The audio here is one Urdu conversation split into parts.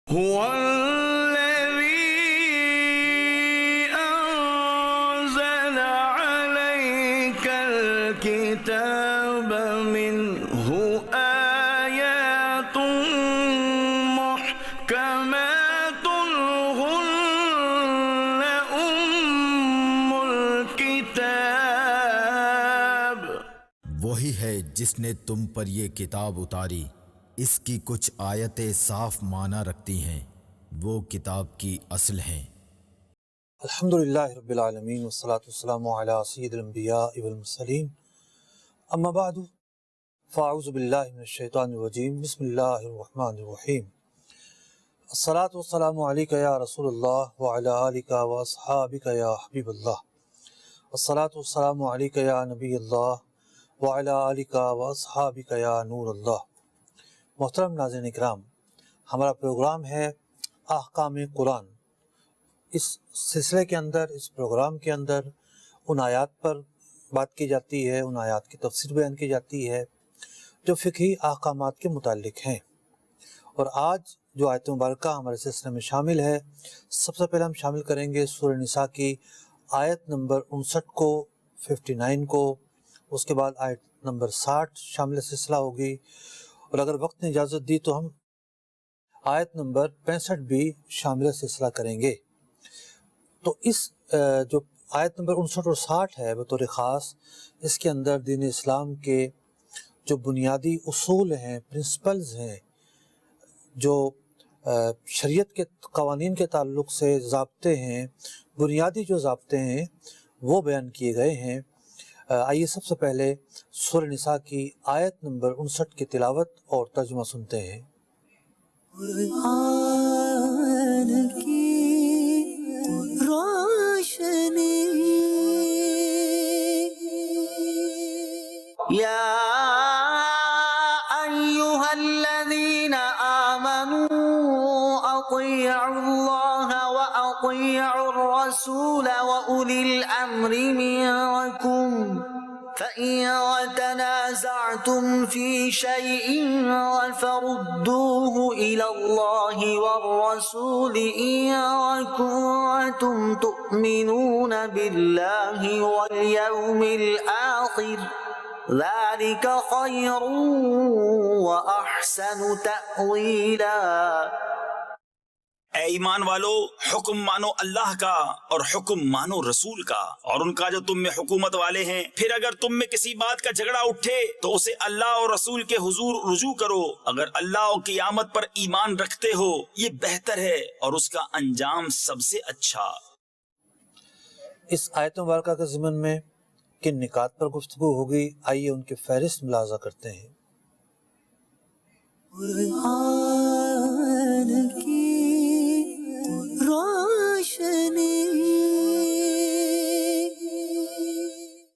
هو الذي أنزل عليك الكتاب منه آيات محكمات هن أم الكتاب. وہی ہے جس نے تم پر یہ کتاب اتاری، اس کی کچھ آیتیں صاف معنی رکھتی ہیں، وہ کتاب کی اصل ہیں۔ الحمدللہ رب العالمین والصلاة والسلام علی سید الانبیاء والمرسلین، اما بعد فاعوذ باللہ من الشیطان الرجیم، بسم اللہ الرحمن الرحیم۔ الصلاة والسلام علیک یا رسول اللہ وعلی آلک واصحابک یا حبیب اللہ۔ الصلاة والسلام علیک یا نبی اللہ وعلی آلک واصحابک یا نور اللہ۔ محترم ناظرین اکرام، ہمارا پروگرام ہے احکام قرآن۔ اس سلسلے کے اندر، اس پروگرام کے اندر ان آیات پر بات کی جاتی ہے، ان آیات کی تفسیر بیان کی جاتی ہے جو فقہی احکامات کے متعلق ہیں۔ اور آج جو آیت مبارکہ ہمارے سلسلے میں شامل ہے، سب سے پہلے ہم شامل کریں گے سورہ نساء کی آیت نمبر 59 کو، 59 کو، اس کے بعد آیت نمبر 60 شامل سلسلہ ہوگی، اور اگر وقت نے اجازت دی تو ہم آیت نمبر 65 بھی شامل سلسلہ کریں گے۔ تو اس جو آیت نمبر 59 اور 60 ہے بطور خاص، اس کے اندر دین اسلام کے جو بنیادی اصول ہیں، پرنسپلز ہیں، جو شریعت کے قوانین کے تعلق سے ضابطے ہیں، بنیادی جو ضابطے ہیں وہ بیان کیے گئے ہیں۔ آئیے سب سے پہلے سورہ نساء کی آیت نمبر 59 کی تلاوت اور ترجمہ سنتے ہیں۔ قرآن کی روشنی یا ایھا الذین آمنوا اطیعوا اللہ واطیعوا الرسول واولی الامر منکم فَإِن تَنَازَعْتُمْ فِي شَيْءٍ فَرُدُّوهُ إِلَى اللَّهِ وَالرَّسُولِ إِن كُنتُمْ تُؤْمِنُونَ بِاللَّهِ وَالْيَوْمِ الْآخِرِ ذَلِكَ خَيْرٌ وَأَحْسَنُ تَأْوِيلًا۔ اے ایمان والو، حکم مانو اللہ کا اور حکم مانو رسول کا اور ان کا جو تم میں حکومت والے ہیں۔ پھر اگر تم میں کسی بات کا جھگڑا اٹھے تو اسے اللہ اور رسول کے حضور رجوع کرو۔ اگر اللہ اور قیامت پر ایمان رکھتے ہو یہ بہتر ہے اور اس کا انجام سب سے اچھا۔ اس آیت مبارکہ کے ضمن میں کن نکات پر گفتگو ہوگی، آئیے ان کی فہرست ملاحظہ کرتے ہیں۔ قرآن کی روشنی۔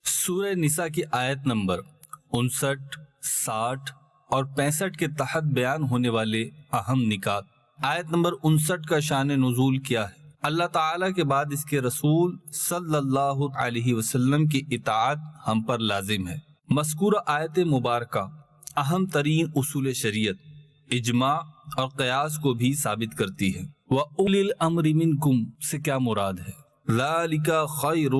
سورہ نساء کی آیت نمبر 59، 60 اور 65 کے تحت بیان ہونے والے اہم نکات۔ آیت نمبر 59 کا شان نزول کیا ہے؟ اللہ تعالیٰ کے بعد اس کے رسول صلی اللہ علیہ وسلم کی اطاعت ہم پر لازم ہے۔ مذکورہ آیت مبارکہ اہم ترین اصول شریعت، اجماع اور قیاس کو بھی ثابت کرتی ہے۔ وَأُولِي الْأَمْرِ مِنْكُمْ سے کیا مراد ہے؟ ذَلِكَ خَيْرٌ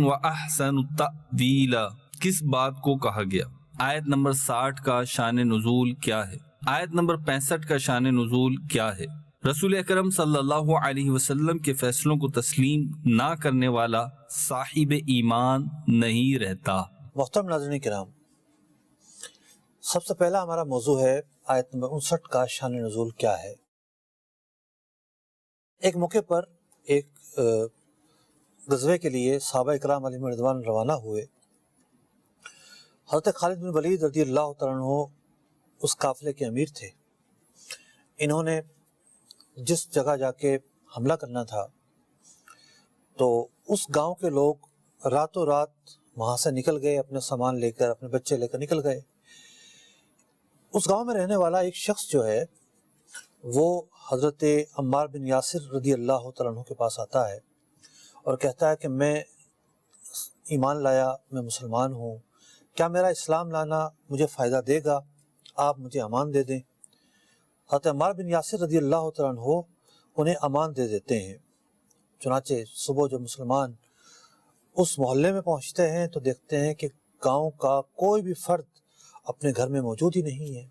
وَأَحْسَنُ تَأْوِيلًا کس بات کو کہا گیا؟ آیت نمبر 60 کا شان نزول کیا ہے؟ آیت نمبر 65 کا شان نزول کیا ہے؟ رسول اکرم صلی اللہ علیہ وسلم کے فیصلوں کو تسلیم نہ کرنے والا صاحب ایمان نہیں رہتا۔ محترم ناظرین کرام، سب سے پہلا ہمارا موضوع ہے آیت نمبر 59 کا شان نزول کیا ہے۔ ایک موقع پر ایک غزوے کے لیے صحابہ اکرام علیہم رضوان روانہ ہوئے۔ حضرت خالد بن ولید رضی اللہ تعالیٰ عنہ اس قافلے کے امیر تھے۔ انہوں نے جس جگہ جا کے حملہ کرنا تھا تو اس گاؤں کے لوگ راتوں رات وہاں سے نکل گئے، اپنے سامان لے کر، اپنے بچے لے کر نکل گئے۔ اس گاؤں میں رہنے والا ایک شخص جو ہے وہ حضرت عمار بن یاسر رضی اللہ تعالیٰ عنہ کے پاس آتا ہے اور کہتا ہے کہ میں ایمان لایا، میں مسلمان ہوں، کیا میرا اسلام لانا مجھے فائدہ دے گا؟ آپ مجھے امان دے دیں۔ حضرت عمار بن یاسر رضی اللہ تعالیٰ عنہ انہیں امان دے دیتے ہیں۔ چنانچہ صبح جب مسلمان اس محلے میں پہنچتے ہیں تو دیکھتے ہیں کہ گاؤں کا کوئی بھی فرد اپنے گھر میں موجود ہی نہیں ہے،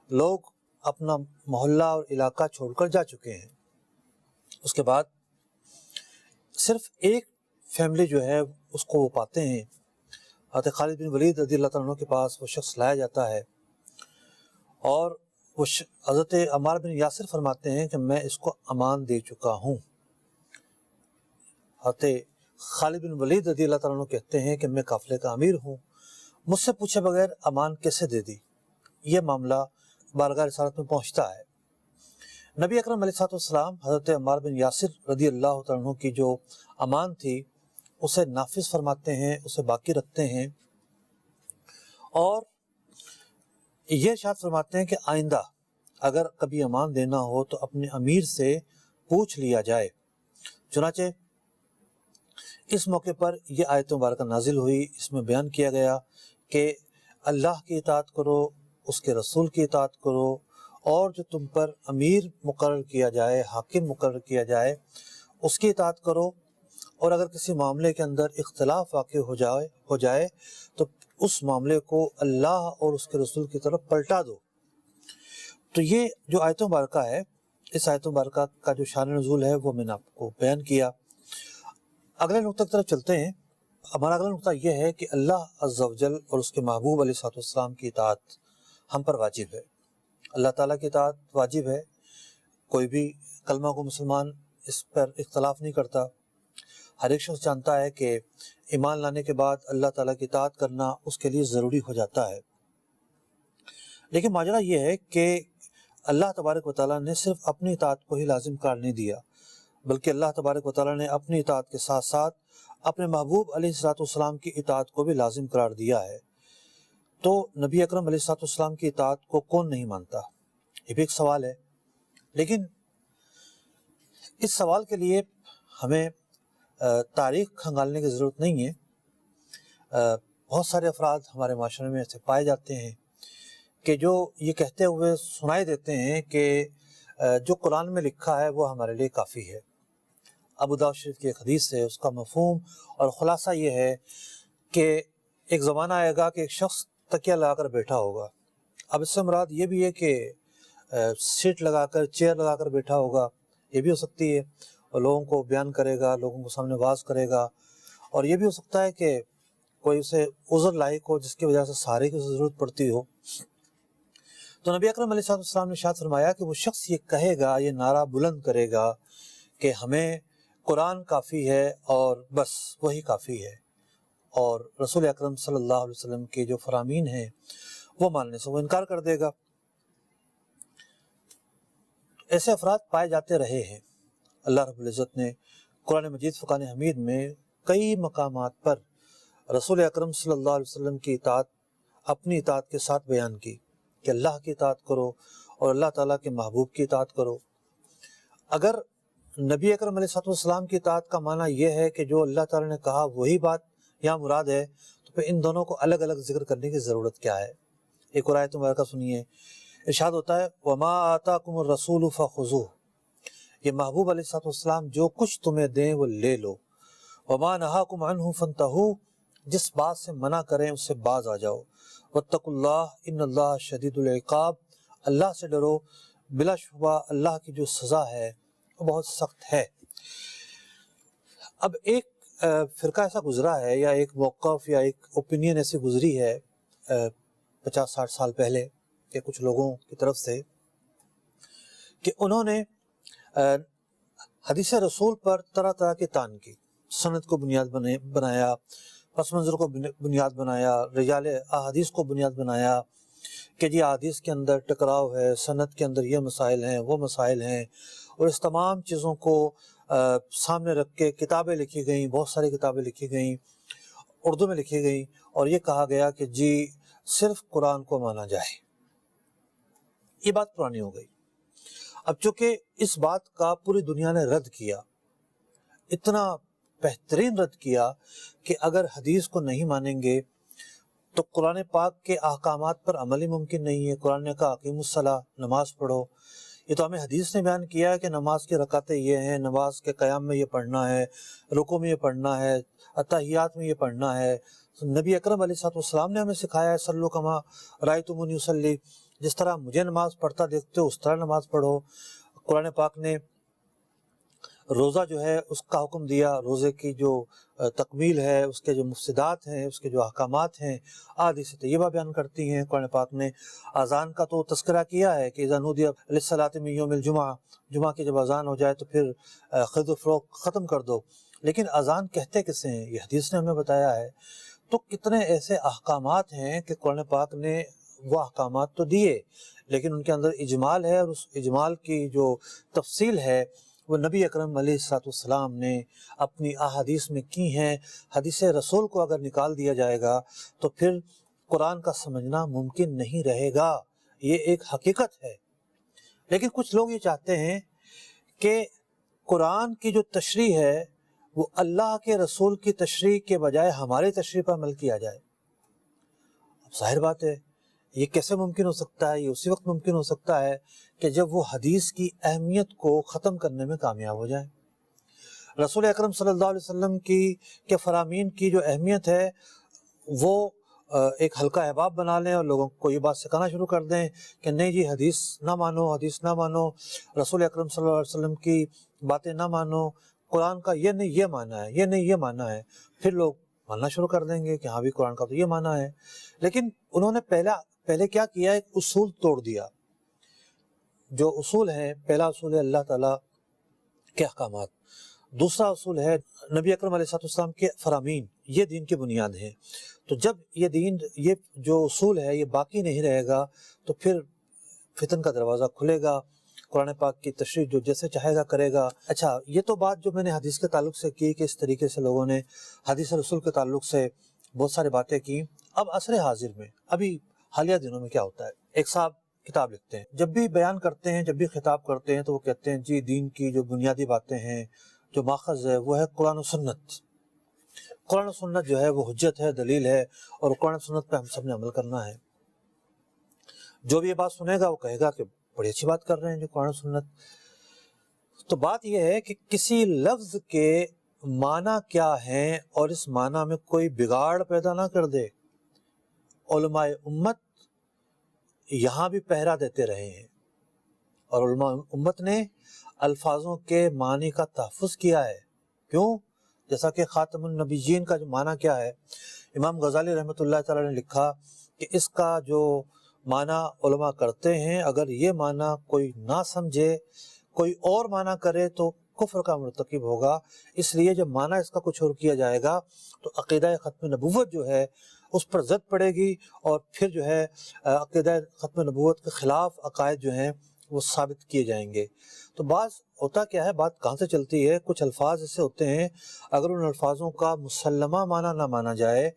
لوگ اپنا محلہ اور علاقہ چھوڑ کر جا چکے ہیں۔ اس کے بعد صرف ایک فیملی جو ہے اس کو وہ پاتے ہیں۔ حضرت خالد بن ولید رضی اللہ تعالیٰ عنہ کے پاس وہ شخص لایا جاتا ہے اور وہ حضرت عمار بن یاسر فرماتے ہیں کہ میں اس کو امان دے چکا ہوں۔ حضرت خالد بن ولید رضی اللہ تعالیٰ عنہ کہتے ہیں کہ میں قافلے کا امیر ہوں، مجھ سے پوچھے بغیر امان کیسے دے دی؟ یہ معاملہ بارگاہ رسالت میں پہنچتا ہے۔ نبی اکرم علیہ السلام حضرت عمار بن یاسر رضی اللہ تعالیٰ عنہ کی جو امان تھی اسے نافذ فرماتے ہیں، اسے باقی رکھتے ہیں، اور یہ ارشاد فرماتے ہیں کہ آئندہ اگر کبھی امان دینا ہو تو اپنے امیر سے پوچھ لیا جائے۔ چنانچہ اس موقع پر یہ آیت مبارکہ نازل ہوئی، اس میں بیان کیا گیا کہ اللہ کی اطاعت کرو، اس کے رسول کی اطاعت کرو، اور جو تم پر امیر مقرر کیا جائے، حاکم مقرر کیا جائے، اس کی اطاعت کرو، اور اگر کسی معاملے کے اندر اختلاف واقع ہو جائے تو اس معاملے کو اللہ اور اس کے رسول کی طرف پلٹا دو۔ تو یہ جو آیت مبارکہ ہے، اس آیت مبارکہ کا جو شان نزول ہے وہ میں نے آپ کو بیان کیا۔ اگلے نقطہ کی طرف چلتے ہیں۔ ہمارا اگلا نقطہ یہ ہے کہ اللہ عز و جل اور اس کے محبوب علیہ السلام کی اطاعت ہم پر واجب ہے۔ اللہ تعالیٰ کی اطاعت واجب ہے، کوئی بھی کلمہ کو مسلمان اس پر اختلاف نہیں کرتا۔ ہر ایک شخص جانتا ہے کہ ایمان لانے کے بعد اللہ تعالیٰ کی اطاعت کرنا اس کے لیے ضروری ہو جاتا ہے۔ لیکن ماجرا یہ ہے کہ اللہ تبارک و تعالیٰ نے صرف اپنی اطاعت کو ہی لازم قرار نہیں دیا، بلکہ اللہ تبارک و تعالیٰ نے اپنی اطاعت کے ساتھ ساتھ اپنے محبوب علیہ السلام کی اطاعت کو بھی لازم قرار دیا ہے۔ تو نبی اکرم علیہ السلام کی اطاعت کو کون نہیں مانتا؟ یہ بھی ایک سوال ہے، لیکن اس سوال کے لیے ہمیں تاریخ کھنگالنے کی ضرورت نہیں ہے۔ بہت سارے افراد ہمارے معاشرے میں ایسے پائے جاتے ہیں کہ جو یہ کہتے ہوئے سنائی دیتے ہیں کہ جو قرآن میں لکھا ہے وہ ہمارے لیے کافی ہے۔ ابو داؤد شریف کی ایک حدیث ہے، اس کا مفہوم اور خلاصہ یہ ہے کہ ایک زمانہ آئے گا کہ ایک شخص تکیہ لگا کر بیٹھا ہوگا۔ اب اس سے مراد یہ بھی ہے کہ سیٹ لگا کر، چیئر لگا کر بیٹھا ہوگا، یہ بھی ہو سکتی ہے، اور لوگوں کو بیان کرے گا، لوگوں کو سامنے واز کرے گا، اور یہ بھی ہو سکتا ہے کہ کوئی اسے عذر لاحق ہو جس کی وجہ سے سہارے کی ضرورت پڑتی ہو۔ تو نبی اکرم علیہ السلام نے ارشاد فرمایا کہ وہ شخص یہ کہے گا، یہ نعرہ بلند کرے گا کہ ہمیں قرآن کافی ہے اور بس وہی کافی ہے، اور رسول اکرم صلی اللہ علیہ وسلم کے جو فرامین ہیں وہ ماننے سے وہ انکار کر دے گا۔ ایسے افراد پائے جاتے رہے ہیں۔ اللہ رب العزت نے قرآن مجید فرقان حمید میں کئی مقامات پر رسول اکرم صلی اللہ علیہ وسلم کی اطاعت اپنی اطاعت کے ساتھ بیان کی کہ اللہ کی اطاعت کرو اور اللہ تعالیٰ کے محبوب کی اطاعت کرو۔ اگر نبی اکرم علیہ السلام کی اطاعت کا معنی یہ ہے کہ جو اللہ تعالیٰ نے کہا وہی بات یہاں مراد ہے، تو پھر ان دونوں کو الگ الگ ذکر کرنے کی ضرورت کیا ہے؟ ایک اور آیت مبارکہ سنیے، ارشاد ہوتا ہے وَمَا آتَاكُمُ الرَّسُولُ فَخُذُوهُ، یہ محبوب علیہ السلام جو کچھ تمہیں دیں وہ لے لو، وَمَا نَهَاكُمْ عَنْهُ فَانْتَهُوا، جس بات سے منع کریں اس سے باز آ جاؤ، وَاتَّقُوا اللَّهَ إِنَّ اللَّهَ شَدِيدُ الْعِقَابِ، اللہ سے ڈرو، بلا شبہ اللہ کی جو سزا ہے وہ بہت سخت ہے۔ اب ایک فرقہ ایسا گزرا ہے، یا ایک موقف یا ایک اوپینین ایسی گزری ہے 50-60 سال پہلے کہ کچھ لوگوں کی طرف سے کہ انہوں نے حدیث رسول پر طرح طرح کی تان کی، سند کو بنیاد بنایا، پس منظر کو بنیاد بنایا، رجال احادیث کو بنیاد بنایا کہ جی احادیث کے اندر ٹکراؤ ہے، سند کے اندر یہ مسائل ہیں، وہ مسائل ہیں، اور اس تمام چیزوں کو سامنے رکھ کے کتابیں لکھی گئیں، بہت ساری کتابیں لکھی گئیں، اردو میں لکھی گئیں، اور یہ کہا گیا کہ جی صرف قرآن کو مانا جائے۔ یہ بات پرانی ہو گئی۔ اب چونکہ اس بات کا پوری دنیا نے رد کیا، اتنا بہترین رد کیا کہ اگر حدیث کو نہیں مانیں گے تو قرآن پاک کے احکامات پر عمل ہی ممکن نہیں ہے۔ قرآن نے کہا اقیموا الصلاۃ، نماز پڑھو، یہ تو ہمیں حدیث نے بیان کیا ہے کہ نماز کی رکعتیں یہ ہیں، نماز کے قیام میں یہ پڑھنا ہے، رکوع میں یہ پڑھنا ہے، اتحیات میں یہ پڑھنا ہے۔ نبی اکرم علیہ الصلوۃ والسلام نے ہمیں سکھایا ہے صلو کما رأیتمونی اصلی، جس طرح مجھے نماز پڑھتا دیکھتے ہو اس طرح نماز پڑھو۔ قرآن پاک نے روزہ جو ہے اس کا حکم دیا، روزے کی جو تکمیل ہے، اس کے جو مفسدات ہیں، اس کے جو احکامات ہیں، احادیث طیبہ بیان کرتی ہیں۔ قرآن پاک نے اذان کا تو تذکرہ کیا ہے کہ اذا نودی للصلاۃ من یوم الجمعہ، جمعہ کی جب اذان ہو جائے تو پھر خرید و فروخت ختم کر دو، لیکن اذان کہتے کسے ہیں یہ حدیث نے ہمیں بتایا ہے۔ تو کتنے ایسے احکامات ہیں کہ قرآن پاک نے وہ احکامات تو دیے، لیکن ان کے اندر اجمال ہے، اور اس اجمال کی جو تفصیل ہے وہ نبی اکرم علیہ الصلوۃ والسلام نے اپنی احادیث میں کی ہیں۔ حدیث رسول کو اگر نکال دیا جائے گا تو پھر قرآن کا سمجھنا ممکن نہیں رہے گا، یہ ایک حقیقت ہے۔ لیکن کچھ لوگ یہ چاہتے ہیں کہ قرآن کی جو تشریح ہے وہ اللہ کے رسول کی تشریح کے بجائے ہماری تشریح پر عمل کیا جائے۔ اب ظاہر بات ہے یہ کیسے ممکن ہو سکتا ہے؟ یہ اسی وقت ممکن ہو سکتا ہے کہ جب وہ حدیث کی اہمیت کو ختم کرنے میں کامیاب ہو جائیں۔ رسول اکرم صلی اللہ علیہ وسلم کے فرامین کی جو اہمیت ہے وہ ایک ہلکا احباب بنا لیں اور لوگوں کو یہ بات سکھانا شروع کر دیں کہ نہیں جی حدیث نہ مانو، حدیث نہ مانو، رسول اکرم صلی اللہ علیہ وسلم کی باتیں نہ مانو، قرآن کا یہ نہیں یہ مانا ہے، یہ نہیں یہ مانا ہے، پھر لوگ ماننا شروع کر دیں گے کہ ہاں بھی قرآن کا تو یہ مانا ہے۔ لیکن انہوں نے پہلے کیا کیا؟ ایک اصول توڑ دیا۔ جو اصول ہے، پہلا اصول ہے اللہ تعالیٰ کے احکامات، دوسرا اصول ہے نبی اکرم علیہ السلام کے فرامین، یہ دین کی بنیاد ہیں۔ تو جب یہ جو اصول ہے یہ باقی نہیں رہے گا تو پھر فتن کا دروازہ کھلے گا، قرآن پاک کی تشریح جو جیسے چاہے گا کرے گا۔ اچھا، یہ تو بات جو میں نے حدیث کے تعلق سے کی کہ اس طریقے سے لوگوں نے حدیث رسول کے تعلق سے بہت ساری باتیں کی۔ اب عصر حاضر میں، ابھی حالیہ دنوں میں کیا ہوتا ہے؟ ایک صاحب کتاب لکھتے ہیں، جب بھی بیان کرتے ہیں، جب بھی خطاب کرتے ہیں تو وہ کہتے ہیں جی دین کی جو بنیادی باتیں ہیں، جو ماخذ ہے وہ ہے قرآن و سنت۔ قرآن و سنت جو ہے وہ حجت ہے، دلیل ہے، اور قرآن و سنت پہ ہم سب نے عمل کرنا ہے۔ جو بھی یہ بات سنے گا وہ کہے گا کہ بڑی اچھی بات کر رہے ہیں جو قرآن و سنت۔ تو بات یہ ہے کہ کسی لفظ کے معنی کیا ہیں اور اس معنی میں کوئی بگاڑ پیدا نہ کر دے۔ علماء امت یہاں بھی پہرا دیتے رہے ہیں، اور علماء امت نے الفاظوں کے معنی کا تحفظ کیا ہے۔ کیوں؟ جیسا کہ خاتم النبیین کا جو معنی کیا ہے، امام غزالی رحمۃ اللہ تعالی نے لکھا کہ اس کا جو معنی علماء کرتے ہیں، اگر یہ معنی کوئی نہ سمجھے، کوئی اور معنی کرے تو کفر کا مرتکب ہوگا، اس لیے جب معنی اس کا کچھ اور کیا جائے گا تو عقیدہ ختم نبوت جو ہے اس پر زد پڑے گی، اور پھر جو ہے عقیدہ ختم نبوت کے خلاف عقائد جو ہیں وہ ثابت کیے جائیں گے۔ تو بعض ہوتا کیا ہے، بات کہاں سے چلتی ہے، کچھ الفاظ ایسے ہوتے ہیں اگر ان الفاظوں کا مسلمہ معنی نہ مانا جائے،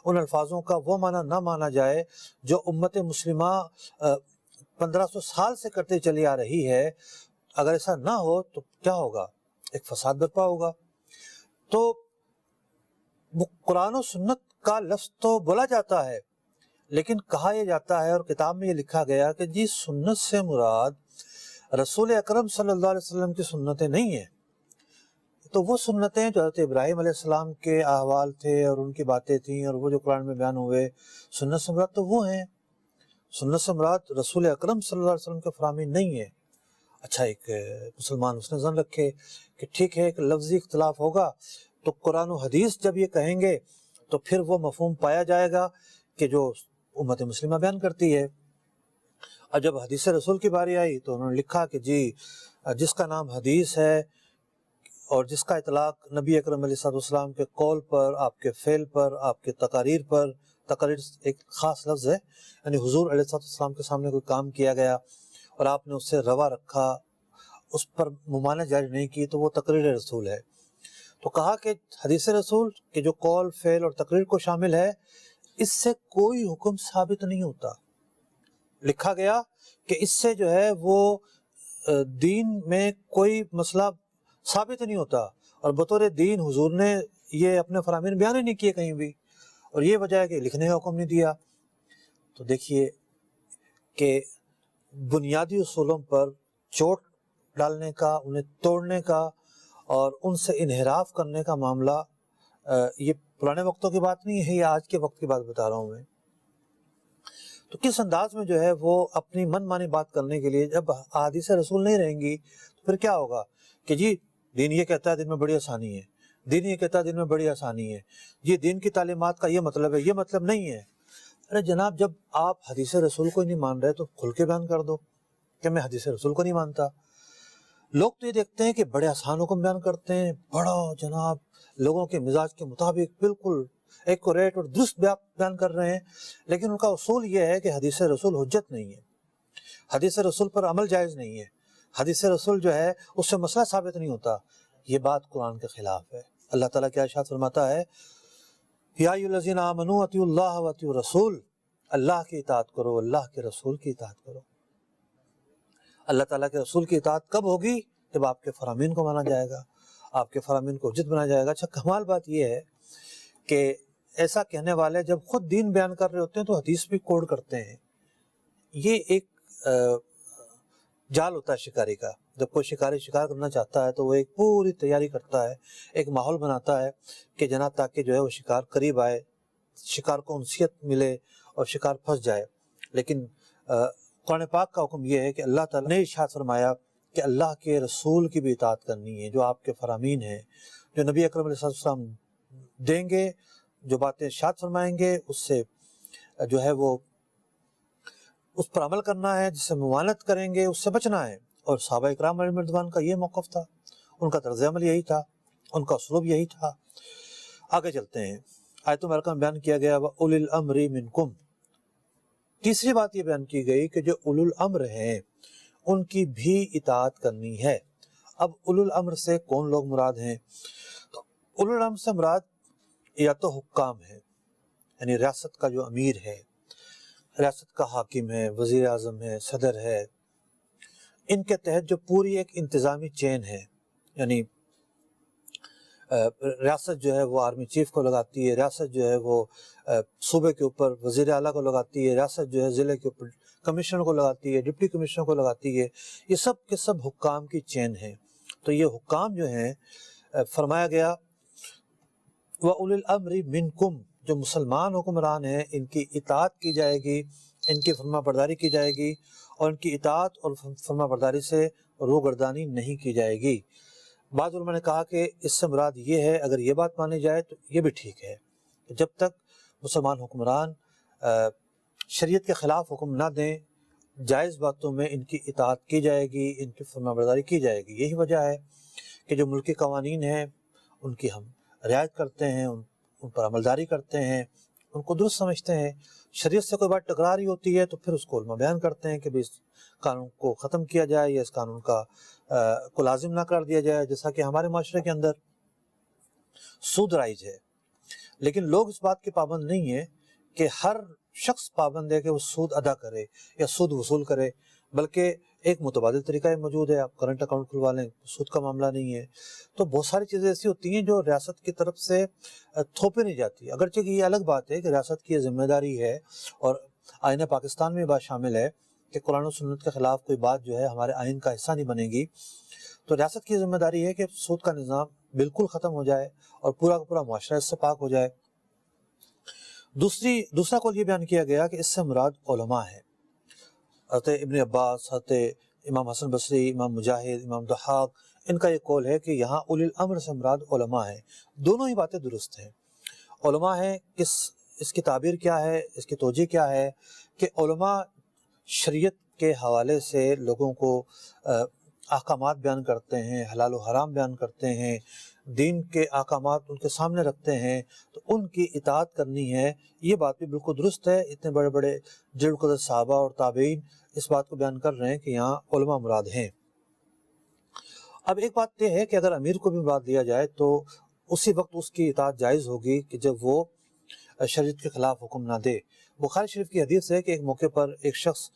ان الفاظوں کا وہ معنی نہ مانا جائے جو امت مسلمہ 1500 سال سے کرتے چلی آ رہی ہے، اگر ایسا نہ ہو تو کیا ہوگا؟ ایک فساد برپا ہوگا۔ تو قرآن و سنت کا لفظ تو بولا جاتا ہے، لیکن کہا یہ جاتا ہے اور کتاب میں یہ لکھا گیا کہ جی سنت سے مراد رسول اکرم صلی اللہ علیہ وسلم کی سنتیں نہیں ہیں۔ تو وہ سنتیں جو حضرت ابراہیم علیہ السلام کے احوال تھے اور ان کی باتیں تھیں اور وہ جو قرآن میں بیان ہوئے، سنت سے مراد تو وہ ہیں۔ سنت سے مراد رسول اکرم صلی اللہ علیہ وسلم کے فرامین نہیں ہے۔ اچھا، ایک مسلمان اس نے ظن رکھے کہ ٹھیک ہے، ایک لفظی اختلاف ہوگا تو قرآن و حدیث جب یہ کہیں گے تو پھر وہ مفہوم پایا جائے گا کہ جو امت مسلمہ بیان کرتی ہے۔ اور جب حدیث رسول کی باری آئی تو انہوں نے لکھا کہ جی جس کا نام حدیث ہے اور جس کا اطلاق نبی اکرم علیہ السلام کے قول پر، آپ کے فعل پر، آپ کے تقاریر پر، تقریر ایک خاص لفظ ہے، یعنی حضور علیہ السلام کے سامنے کوئی کام کیا گیا اور آپ نے اس سے روا رکھا، اس پر ممانعت جاری نہیں کی، تو وہ تقریر رسول ہے۔ تو کہا کہ حدیث رسول کے جو قول، فعل اور تقریر کو شامل ہے، اس سے کوئی حکم ثابت نہیں ہوتا۔ لکھا گیا کہ اس سے جو ہے وہ دین میں کوئی مسئلہ ثابت نہیں ہوتا، اور بطور دین حضور نے یہ اپنے فرامین بیان ہی نہیں کیے کہیں بھی، اور یہ وجہ ہے کہ لکھنے کا حکم نہیں دیا۔ تو دیکھیے کہ بنیادی اصولوں پر چوٹ ڈالنے کا، انہیں توڑنے کا اور ان سے انحراف کرنے کا معاملہ یہ پرانے وقتوں کی بات نہیں ہے، یہ آج کے وقت کی بات بتا رہا ہوں میں۔ تو کس انداز میں جو ہے وہ اپنی من مانی بات کرنے کے لیے، جب احادیث رسول نہیں رہیں گی تو پھر کیا ہوگا کہ جی دین یہ کہتا ہے دین میں بڑی آسانی ہے، دین یہ کہتا ہے دین میں بڑی آسانی ہے، یہ دین کی تعلیمات کا یہ مطلب ہے، یہ مطلب نہیں ہے۔ ارے جناب، جب آپ حدیث رسول کو ہی نہیں مان رہے تو کھل کے بیان کر دو کہ میں حدیث رسول کو نہیں مانتا۔ لوگ تو یہ دیکھتے ہیں کہ بڑے آسان حکم بیان کرتے ہیں، بڑا جناب لوگوں کے مزاج کے مطابق بالکل ایکوریٹ اور درست بیان کر رہے ہیں، لیکن ان کا اصول یہ ہے کہ حدیث رسول حجت نہیں ہے، حدیث رسول پر عمل جائز نہیں ہے، حدیث رسول جو ہے اس سے مسئلہ ثابت نہیں ہوتا۔ یہ بات قرآن کے خلاف ہے۔ اللہ تعالیٰ کیا ارشاد فرماتا ہے، یا ایھا الذین آمنوا اطیعوا اللہ واطیعوا الرسول، اللہ کی اطاعت کرو، اللہ کے رسول کی اطاعت کرو۔ اللہ تعالیٰ کے رسول کی اطاعت کب ہوگی؟ جب آپ کے فرامین کو مانا جائے گا، آپ کے فرامین کو حجت بنایا جائے گا۔ اچھا کمال بات یہ ہے کہ ایسا کہنے والے جب خود دین بیان کر رہے ہوتے ہیں تو حدیث بھی کوڈ کرتے ہیں۔ یہ ایک جال ہوتا ہے شکاری کا۔ جب کوئی شکاری شکار کرنا چاہتا ہے تو وہ ایک پوری تیاری کرتا ہے، ایک ماحول بناتا ہے کہ جناب تاکہ جو ہے وہ شکار قریب آئے، شکار کو انسیت ملے اور شکار پھنس جائے۔ لیکن قرآن پاک کا حکم یہ ہے کہ اللہ تعالیٰ نے ارشاد فرمایا کہ اللہ کے رسول کی بھی اطاعت کرنی ہے، جو آپ کے فرامین ہیں، جو نبی اکرم علیہ السلام دیں گے، جو باتیں ارشاد فرمائیں گے، اس سے جو ہے وہ اس پر عمل کرنا ہے، جس سے ممانعت کریں گے اس سے بچنا ہے۔ اور صحابہ اکرام علیہم رضوان کا یہ موقف تھا، ان کا طرز عمل یہی تھا، ان کا اسلوب یہی تھا۔ آگے چلتے ہیں، آیت مبارکہ میں بیان کیا گیا وَأُولِي الْأَمْرِ مِنْكُمْ۔ تیسری بات یہ بیان کی گئی کہ جو اولو الامر ہیں ان کی بھی اطاعت کرنی ہے۔ اب اولو الامر سے کون لوگ مراد ہیں؟ تو اولو الامر سے مراد یا تو حکام ہے، یعنی ریاست کا جو امیر ہے، ریاست کا حاکم ہے، وزیر اعظم ہے، صدر ہے، ان کے تحت جو پوری ایک انتظامی چین ہے، یعنی ریاست جو ہے وہ آرمی چیف کو لگاتی ہے، ریاست جو ہے وہ صوبے کے اوپر وزیر اعلیٰ کو لگاتی ہے، ریاست جو ہے ضلع کے اوپر کمشنر کو لگاتی ہے، ڈپٹی کمشنر کو لگاتی ہے، یہ سب کے سب حکام کی چین ہے۔ تو یہ حکام جو ہیں فرمایا گیا وَأُولِي الْأَمْرِ مِنْكُمْ، جو مسلمان حکمران ہیں ان کی اطاعت کی جائے گی، ان کی فرما برداری کی جائے گی، اور ان کی اطاعت اور فرما برداری سے روگردانی نہیں کی جائے گی۔ بعض علماء نے کہا کہ اس سے مراد یہ ہے، اگر یہ بات مانی جائے تو یہ بھی ٹھیک ہے کہ جب تک مسلمان حکمران شریعت کے خلاف حکم نہ دیں، جائز باتوں میں ان کی اطاعت کی جائے گی، ان کی فرما برداری کی جائے گی۔ یہی وجہ ہے کہ جو ملکی قوانین ہیں ان کی ہم رعایت کرتے ہیں، ان پر عملداری کرتے ہیں، ان کو درست سمجھتے ہیں۔ شریعت سے کوئی بات ٹکرا رہی ہوتی ہے تو پھر اس کو علماء بیان کرتے ہیں کہ بھی اس قانون کو ختم کیا جائے یا اس قانون کو لازم نہ کر دیا جائے۔ جیسا کہ ہمارے معاشرے کے اندر سود رائج ہے، لیکن لوگ اس بات کے پابند نہیں ہیں کہ ہر شخص پابند ہے کہ وہ سود ادا کرے یا سود وصول کرے، بلکہ ایک متبادل طریقہ موجود ہے، آپ کرنٹ اکاؤنٹ کھلوا لیں، سود کا معاملہ نہیں ہے۔ تو بہت ساری چیزیں ایسی ہوتی ہیں جو ریاست کی طرف سے تھوپی نہیں جاتی، اگرچہ کہ یہ الگ بات ہے کہ ریاست کی یہ ذمہ داری ہے، اور آئین پاکستان میں بات شامل ہے کہ قرآن و سنت کے خلاف کوئی بات جو ہے ہمارے آئین کا حصہ نہیں بنے گی۔ تو ریاست کی ذمہ داری ہے کہ سود کا نظام بالکل ختم ہو جائے اور پورا کا پورا معاشرہ اس سے پاک ہو جائے۔ دوسرا قول یہ بیان کیا گیا کہ اس سے مراد علماء ہے۔ حضرت ابن عباس، حضرت امام حسن بصری، امام مجاہد، امام ضحاک، ان کا یہ قول ہے کہ یہاں اولی الامر سے مراد علماء ہے۔ دونوں ہی باتیں درست ہیں۔ علماء ہیں، اس کی تعبیر کیا ہے، اس کی توجہ کیا ہے کہ علماء شریعت کے حوالے سے لوگوں کو احکامات بیان کرتے ہیں، حلال و حرام بیان کرتے ہیں، دین کے احکامات ان کے سامنے رکھتے ہیں، تو ان کی اطاعت کرنی ہے۔ یہ بات بھی بالکل درست ہے۔ اتنے بڑے بڑے جلیل القدر صحابہ اور تابعین اس بات کو بیان کر رہے ہیں کہ یہاں علماء مراد ہیں۔ اب ایک بات یہ ہے کہ اگر امیر کو بھی مراد لیا جائے تو اسی وقت اس کی اطاعت جائز ہوگی کہ جب وہ شریعت کے خلاف حکم نہ دے۔ بخاری شریف کی حدیث ہے کہ ایک موقع پر ایک شخص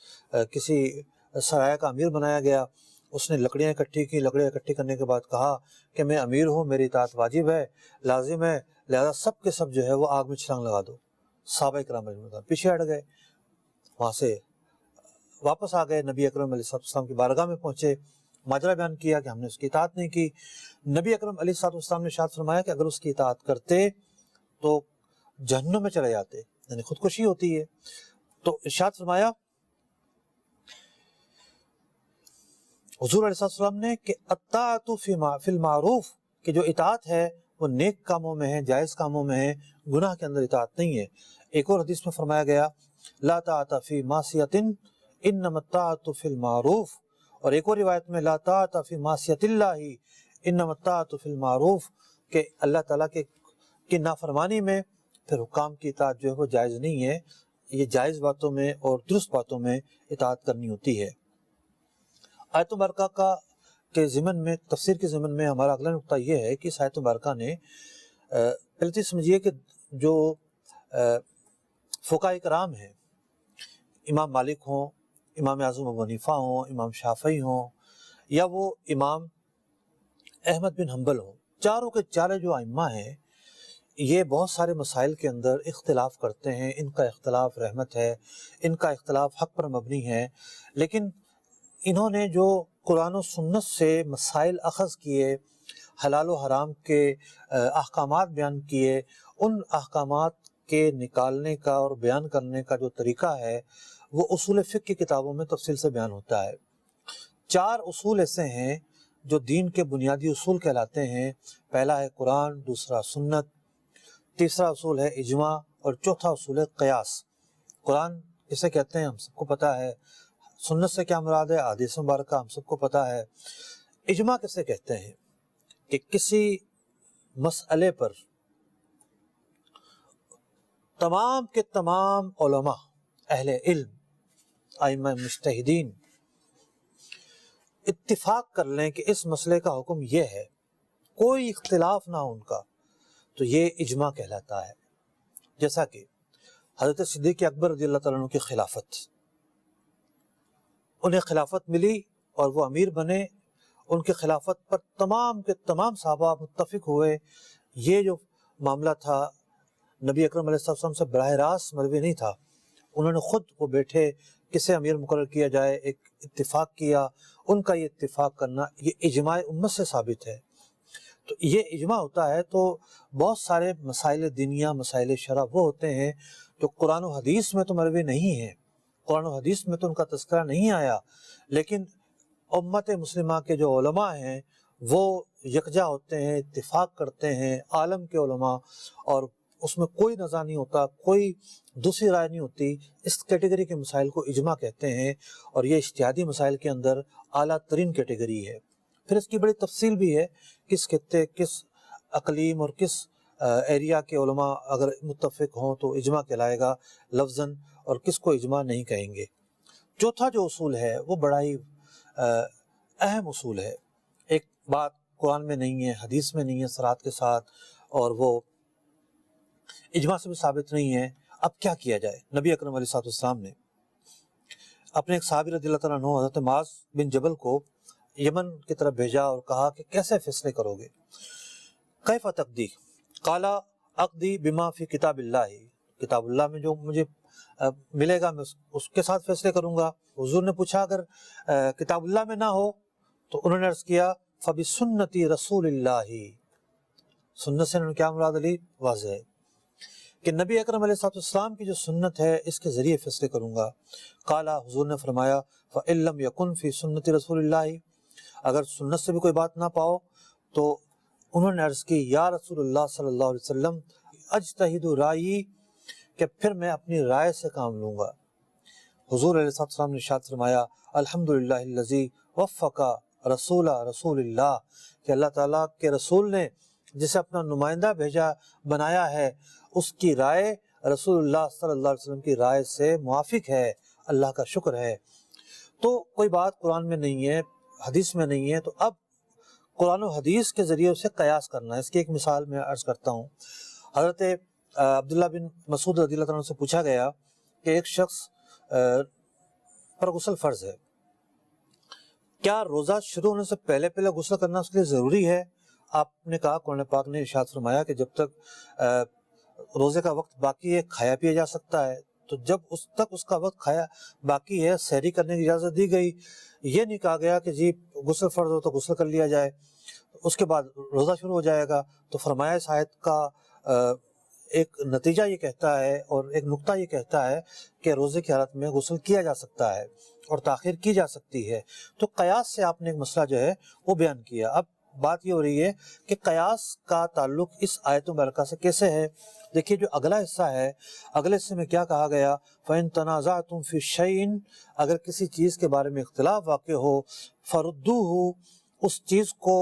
کسی سرایہ کا امیر بنایا گیا، اس نے لکڑیاں اکٹھی کی، لکڑیاں اکٹھی کرنے کے بعد کہا کہ میں امیر ہوں، میری اطاعت واجب ہے، لازم ہے، لہذا سب کے سب جو ہے وہ آگ میں چھلانگ لگا دو۔ صحابہ کرام اجمعین پیچھے ہٹ گئے، وہاں سے واپس آ گئے، نبی اکرم علیہ السلام کی بارگاہ میں پہنچے، ماجرا بیان کیا کہ ہم نے اس کی اطاعت نہیں کی۔ نبی اکرم علیہ السلام نے ارشاد فرمایا کہ اگر اس کی اطاعت کرتے تو جہنم میں چلے جاتے، یعنی خودکشی ہوتی ہے۔ تو ارشاد فرمایا حضور علیہ السلام نے کہ الطاعۃ فی المعروف، کہ جو اطاعت ہے وہ نیک کاموں میں ہے، جائز کاموں میں ہے، گناہ کے اندر اطاعت نہیں ہے۔ ایک اور حدیث میں فرمایا گیا لا طاعۃ فی معصیۃ انما الطاعۃ فی المعروف، اور ایک اور روایت میں لا طاعۃ فی معصیۃ اللہ انما الطاعۃ فی المعروف، کہ اللہ تعالیٰ کی نافرمانی میں پھر حکام کی اطاعت جو ہے وہ جائز نہیں ہے، یہ جائز باتوں میں اور درست باتوں میں اطاعت کرنی ہوتی ہے۔ آیت مبارکہ کا کے ضمن میں، تفسیر کے ضمن میں ہمارا اگلا نقطہ یہ ہے کہ اس آیت مبارکہ نے پہلے تو سمجھیے کہ جو فقہاء کرام ہیں، امام مالک ہوں، امام اعظم ابو حنیفہ ہوں، امام شافعی ہوں، یا وہ امام احمد بن حنبل ہوں، چاروں کے چارے جو ائمہ ہیں یہ بہت سارے مسائل کے اندر اختلاف کرتے ہیں۔ ان کا اختلاف رحمت ہے، ان کا اختلاف حق پر مبنی ہے، لیکن انہوں نے جو قرآن و سنت سے مسائل اخذ کیے، حلال و حرام کے احکامات بیان کیے، ان احکامات کے نکالنے کا اور بیان کرنے کا جو طریقہ ہے وہ اصول فقہ کی کتابوں میں تفصیل سے بیان ہوتا ہے۔ 4 اصول ایسے ہیں جو دین کے بنیادی اصول کہلاتے ہیں۔ پہلا ہے قرآن، دوسرا سنت، تیسرا اصول ہے اجماع، اور چوتھا اصول ہے قیاس۔ قرآن کسے کہتے ہیں ہم سب کو پتہ ہے، سنت سے کیا مراد ہے، احادیث مبارکہ ہم سب کو پتہ ہے۔ اجماع کسے کہتے ہیں کہ کسی مسئلے پر تمام کے تمام علماء، اہل علم، ائمہ مجتہدین اتفاق کر لیں کہ اس مسئلے کا حکم یہ ہے، کوئی اختلاف نہ ہو ان کا، تو یہ اجماع کہلاتا ہے۔ جیسا کہ حضرت صدیق اکبر رضی اللہ تعالیٰ عنہ کی خلافت، انہیں خلافت ملی اور وہ امیر بنے، ان کی خلافت پر تمام کے تمام صحابہ متفق ہوئے۔ یہ جو معاملہ تھا نبی اکرم علیہ السلام سے براہ راست مروی نہیں تھا، انہوں نے خود وہ بیٹھے کسے امیر مقرر کیا جائے، ایک اتفاق کیا، ان کا یہ اتفاق کرنا یہ اجماع امت سے ثابت ہے۔ تو یہ اجماع ہوتا ہے تو بہت سارے مسائل دینیہ، مسائل شرع وہ ہوتے ہیں جو قرآن و حدیث میں تو مروی نہیں ہیں، قرآن و حدیث میں تو ان کا تذکرہ نہیں آیا، لیکن امت مسلمہ کے جو علماء ہیں وہ یکجا ہوتے ہیں، اتفاق کرتے ہیں، عالم کے علماء، اور اس میں کوئی نزاع نہیں ہوتا، کوئی دوسری رائے نہیں ہوتی۔ اس کیٹیگری کے مسائل کو اجماع کہتے ہیں، اور یہ اجتہادی مسائل کے اندر اعلیٰ ترین کیٹیگری ہے۔ پھر اس کی بڑی تفصیل بھی ہے، کس خطے، کس اقلیم اور کس ایریا کے علماء اگر متفق ہوں تو اجماع کہلائے گا لفظاً، اور کس کو اجماع نہیں کہیں گے۔ چوتھا جو اصول ہے وہ بڑا ہی اہم اصول ہے، ایک بات قرآن میں نہیں ہے، حدیث میں نہیں ہے صراحت کے ساتھ، اور وہ اجماع سے بھی ثابت نہیں ہے۔ اب کیا کیا جائے؟ نبی اکرم علیہ السلام نے اپنے ایک صحابی رضی اللہ تعالیٰ عنہ حضرت معاذ بن جبل کو یمن کی طرف بھیجا اور کہا کہ کیسے فیصلے کرو گے؟ کیف تقضی؟ قال اقضی بما فی کتاب اللہ، کتاب اللہ میں جو مجھے ملے گا میں اس کے ساتھ فیصلے کروں گا۔ حضور نے پوچھا اگر کتاب اللہ میں نہ ہو تو انہوں نے عرض کیا فبسنتی رسول اللہ، سنت سے انہوں نے کیا مراد لی؟ واضح ہے کہ نبی اکرم علیہ السلام کی جو سنت ہے اس کے ذریعے فیصلے کروں گا۔ قال، حضور نے فرمایا فَإِن لَّمْ يَكُنْ فِي سُنَّةِ رسول اللہ، اگر سنت سے بھی کوئی بات نہ پاؤ تو انہوں نے عرض کی یا رسول اللہ صلی اللہ علیہ وسلم اجتہد رائی، کہ پھر میں اپنی رائے سے کام لوں گا۔ حضور علیہ السلام نے ارشاد فرمایا الحمدللہ الذی وفق رسول اللہ، کہ اللہ تعالیٰ کے رسول نے جسے اپنا نمائندہ بھیجا بنایا ہے، اس کی رائے رسول اللہ صلی اللہ علیہ وسلم کی رائے سے موافق ہے، اللہ کا شکر ہے۔ تو کوئی بات قرآن میں نہیں ہے، حدیث میں نہیں ہے، تو اب قرآن و حدیث کے ذریعے اسے قیاس کرنا ہے۔ اس کی ایک مثال میں عرض کرتا ہوں۔ حضرت عبداللہ بن مسعود رضی اللہ عنہ سے پوچھا گیا کہ ایک شخص پر غسل فرض ہے، کیا روزہ شروع ہونے سے پہلے غسل کرنا اس کے لیے ضروری ہے؟ آپ نے کہا، قرآن پاک نے ارشاد فرمایا کہ جب تک روزے کا وقت باقی ہے، کھایا پیا جا سکتا ہے، تو جب اس تک اس کا وقت کھایا باقی ہے، سحری کرنے کی اجازت دی گئی۔ یہ نہیں کہا گیا کہ جی غسل فرض ہو تو غسل کر لیا جائے، اس کے بعد روزہ شروع ہو جائے گا۔ تو فرمایا اس آیت کا ایک نتیجہ یہ کہتا ہے اور ایک نقطہ یہ کہتا ہے کہ روزے کی حالت میں غسل کیا جا سکتا ہے اور تاخیر کی جا سکتی ہے۔ تو قیاس سے آپ نے ایک مسئلہ جو ہے وہ بیان کیا۔ اب بات یہ ہو رہی ہے کہ قیاس کا تعلق اس آیت مبارکہ سے کیسے ہے۔ دیکھیے جو اگلا حصہ ہے، اگلے حصے میں کیا کہا گیا، فَإِن تَنَازَعْتُمْ فِي شَيْءٍ، اگر کسی چیز کے بارے میں اختلاف واقع ہو، فَرُدُّوهُ، اس چیز کو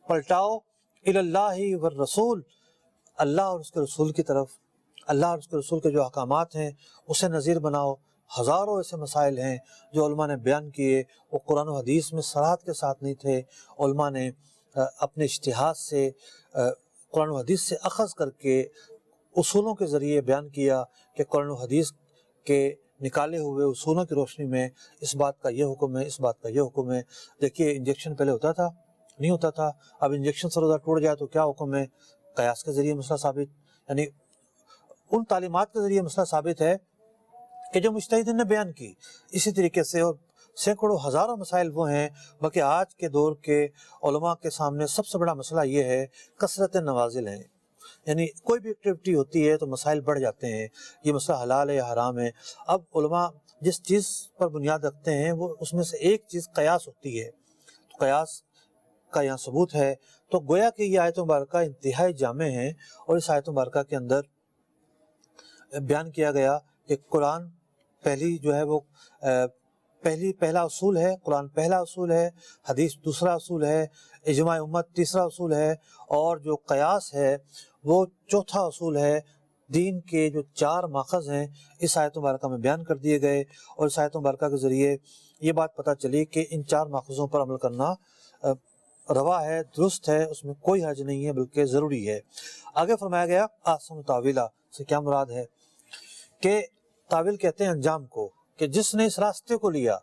پلٹاؤ، إِلَى اللَّهِ وَالرَّسُولِ، اللہ اور اس کے رسول کی طرف۔ اللہ اور اس کے رسول کے جو احکامات ہیں اسے نظیر بناؤ۔ ہزاروں ایسے مسائل ہیں جو علماء نے بیان کیے، وہ قرآن و حدیث میں صراحت کے ساتھ نہیں تھے، علماء نے اپنے اجتہاد سے قرآن و حدیث سے اخذ کر کے اصولوں کے ذریعے بیان کیا کہ قرآن و حدیث کے نکالے ہوئے اصولوں کی روشنی میں اس بات کا یہ حکم ہے، اس بات کا یہ حکم ہے۔ دیکھیے انجیکشن پہلے ہوتا تھا؟ نہیں ہوتا تھا۔ اب انجیکشن سے روزہ ٹوٹ جائے تو کیا حکم ہے؟ قیاس کے ذریعے مسئلہ ثابت، یعنی ان تعلیمات کے ذریعے مسئلہ ثابت ہے کہ جو مجتہدین نے بیان کی۔ اسی طریقے سے اور سینکڑوں ہزاروں مسائل وہ ہیں، بلکہ آج کے دور کے علماء کے سامنے سب سے بڑا مسئلہ یہ ہے کثرت نوازل ہیں، یعنی کوئی بھی ایکٹیویٹی ہوتی ہے تو مسائل بڑھ جاتے ہیں، یہ مسئلہ حلال ہے یا حرام ہے۔ اب علماء جس چیز پر بنیاد رکھتے ہیں وہ اس میں سے ایک چیز قیاس ہوتی ہے، تو قیاس کا یہاں ثبوت ہے۔ تو گویا کہ یہ آیت مبارکہ انتہائی جامع ہیں، اور اس آیت مبارکہ کے اندر بیان کیا گیا کہ قرآن پہلی جو ہے وہ پہلا اصول ہے، قرآن پہلا اصول ہے، حدیث دوسرا اصول ہے، اجماع امت تیسرا اصول ہے، اور جو قیاس ہے وہ چوتھا اصول ہے۔ دین کے جو 4 ماخذ ہیں اس آیت مبارکہ میں بیان کر دیے گئے، اور اس آیت مبارکہ کے ذریعے یہ بات پتہ چلی کہ ان 4 ماخذوں پر عمل کرنا روا ہے، درست ہے، اس میں کوئی حرج نہیں ہے بلکہ ضروری ہے۔ آگے فرمایا گیا احسن تاویلا سے کیا مراد ہے کہ تاویل کہتے ہیں انجام کو، کہ جس نے اس راستے کو لیا،